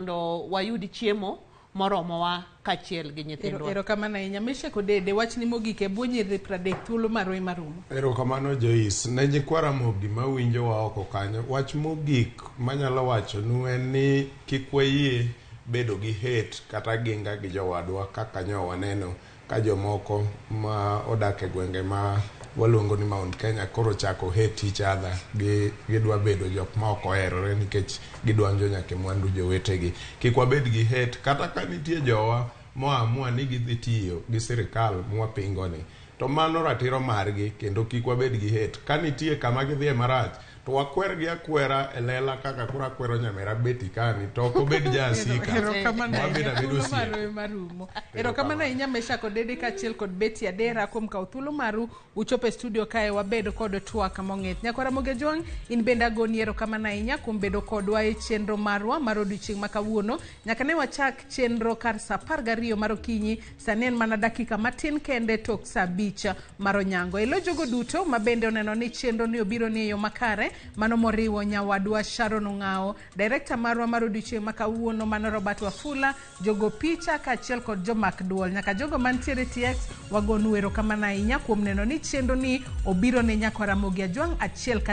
mondo wayudi chiemo moromowa kachiel gi nyithindwa. Erokamano ahinya. Mesheko Dede, wachni mogik e bwo nyiriri 30 thuolo marwa marumo. Erokamano Joyce, ne jikwara mogi mawinjowa oko kanyo. Wach mogik manyalo wachonu en ni kik wayie bedo gi hate kata ginga gi jowadwa kaka nyo waneno ka jomoko ma odak e gwenge ma waluongo ni Mount Kenya koro chako hate each other, gidwa bedo jok ma ok oherore nikech gidwanjo nyaka mwandu jowetegi. Kik wabed gi hate kata ka nitie jowa moamua ni gidhi tiyo gi sirikal mwapingoni, to mano ratiro margi, kendo kik wabed gi hate. Ka nitie kama gidhie marach to wakwergi akwera e lela kaka kura akwero nyamera beti kani to ok obed jasika. Erokamano ahinya Mesheko Dede kaachiel kod Betty Adera kuom kawo thuolo maru uchopo e studio kae wabed kod twak mong'ith. Nyakora Mogejwang', in bende agoni erokamano ahinya kuom bedo kodwa e chenro marwa mar odiochieng' ma kawuono. Nyaka ne wachak chenro kar saa 12 mar okinyi, sani en mana dakika matin kende tok saa 5 mar onyango. Elo jogo duto ma bende oneno ni chenro ni obiro ni e yo makare, mano moriwo nyawadwa Sharon Ong'ao, director marwa mar odiochieng' ma kawuono mano Robert Wafula, jogo picha kaachiel kod jomak duol, nyaka jogo mantiere TX, wagonu erokamano ahinya kuom neno ni chenro ni obiro ne Nyakora Mogejwang' achiel ka